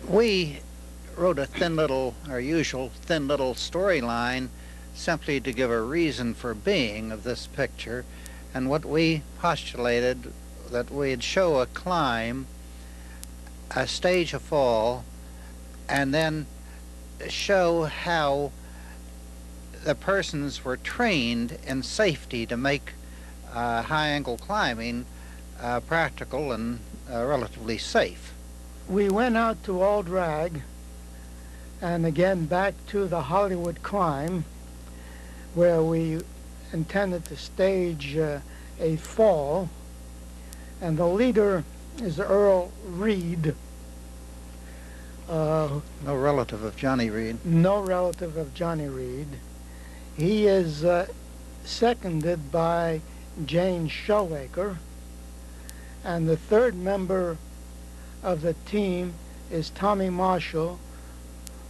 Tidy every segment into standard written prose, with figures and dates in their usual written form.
We wrote a thin little, our usual thin little storyline simply to give a reason for being of this picture. And what we postulated that we'd show a climb, a stage a fall, and then show how the persons were trained in safety to make high-angle climbing practical and relatively safe. We went out to all drag and again back to the Hollywood climb, where we intended to stage a fall, and the leader is Earl Reed. No relative of Johnny Reed. No relative of Johnny Reed. He is seconded by Jane Showaker, and the third member of the team is Tommy Marshall,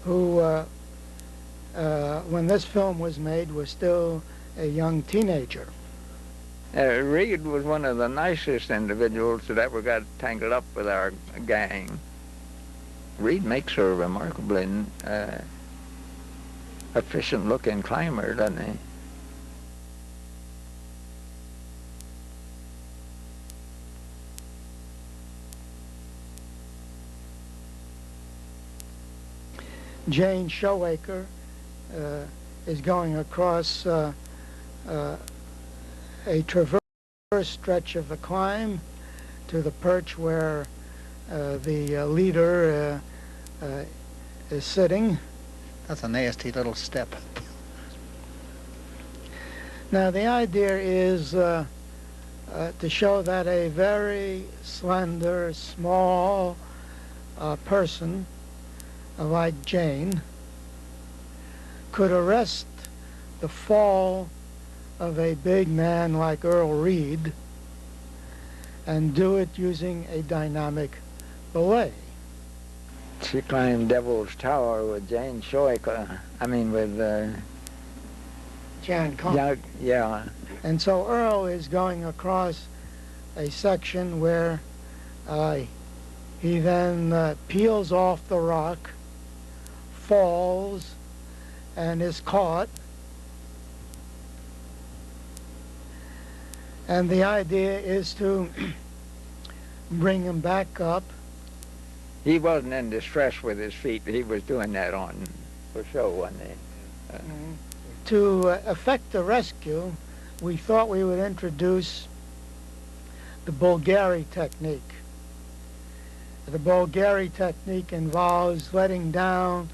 who, when this film was made, was still a young teenager. Reed was one of the nicest individuals that ever got tangled up with our gang. Reed makes her a remarkably efficient-looking climber, doesn't he? Jane Showaker is going across a traverse stretch of the climb to the perch where the leader is sitting. That's a nasty little step. Now the idea is to show that a very slender, small person like Jane could arrest the fall of a big man like Earl Reed and do it using a dynamic belay. She climbed Devil's Tower with Jane Showaker, with Jan Conn. Yeah. And so Earl is going across a section where he then peels off the rock, falls, and is caught. And the idea is to bring him back up. He wasn't in distress with his feet. He was doing that for show, wasn't he? To effect the rescue, we thought we would introduce the Bulgari technique. The Bulgari technique involves letting down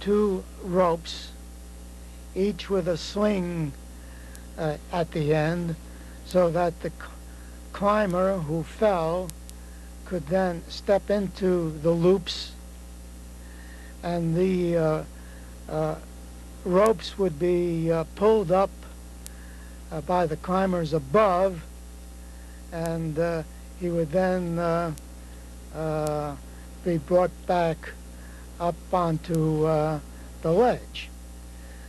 2 ropes, each with a sling at the end, so that the climber who fell could then step into the loops, and the ropes would be pulled up by the climbers above, and he would then be brought back up onto the ledge.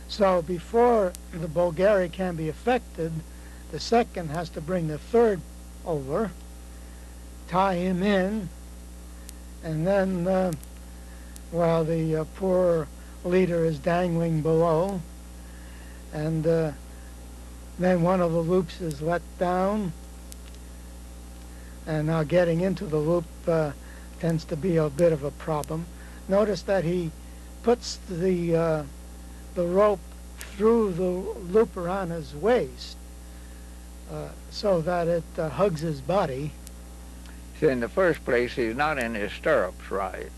So before the Bulgari can be effected, the second has to bring the third over, tie him in, and then while the poor leader is dangling below, and then one of the loops is let down, and now getting into the loop tends to be a bit of a problem. Notice that he puts the rope through the loop around his waist so that it hugs his body. See, in the first place, he's not in his stirrups right.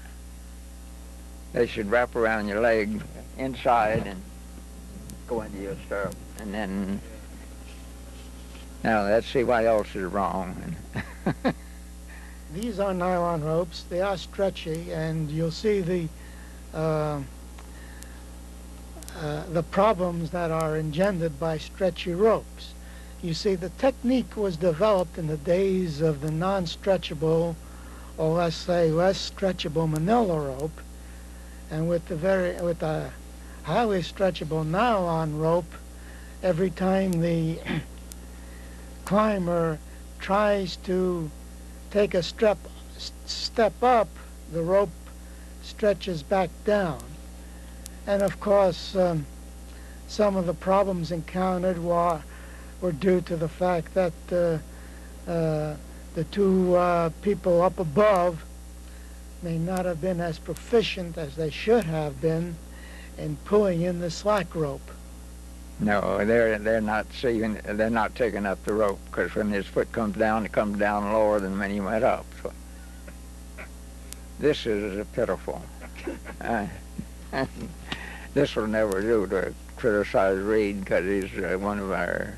They should wrap around your leg inside and go into your stirrup. And then, now let's see what else is wrong. These are nylon ropes. They are stretchy, and you'll see the problems that are engendered by stretchy ropes. You see, the technique was developed in the days of the non-stretchable, or let's say less stretchable manila rope, and with the highly stretchable nylon rope, every time the climber tries to take a step up, the rope stretches back down. And of course, some of the problems encountered were due to the fact that the two people up above may not have been as proficient as they should have been in pulling in the slack rope. No, they're not taking up the rope, because when his foot comes down, it comes down lower than when he went up. So this is pitiful. This will never do to criticize Reed, because he's one of our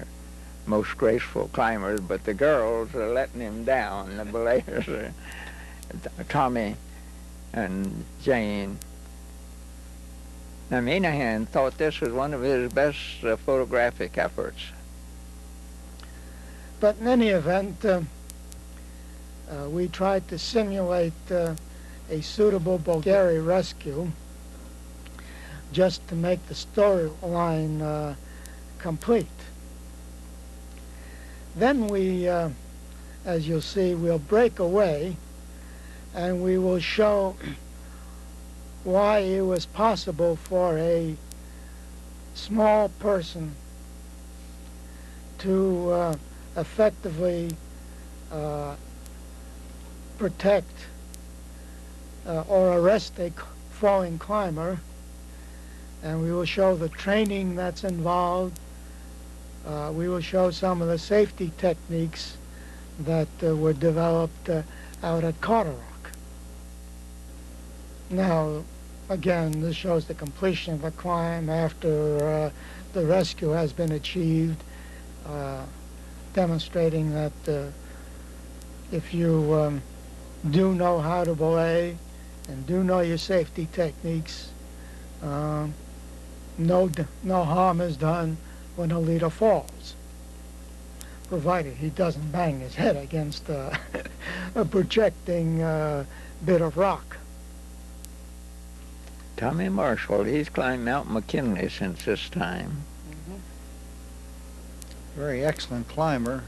most graceful climbers, but the girls are letting him down. The belayers, Tommy and Jane. Now, Minahan thought this was one of his best photographic efforts. But in any event, we tried to simulate a suitable Bulgari rescue just to make the storyline complete. Then we, as you'll see, we'll break away and we will show why it was possible for a small person to effectively protect or arrest a falling climber, and we will show the training that's involved. We will show some of the safety techniques that were developed out at Carter Rock. Now, again, this shows the completion of the climb after the rescue has been achieved, demonstrating that if you do know how to belay and do know your safety techniques, no harm is done when a leader falls, provided he doesn't bang his head against a projecting bit of rock. Tommy Marshall, he's climbed Mount McKinley since this time. Very excellent climber.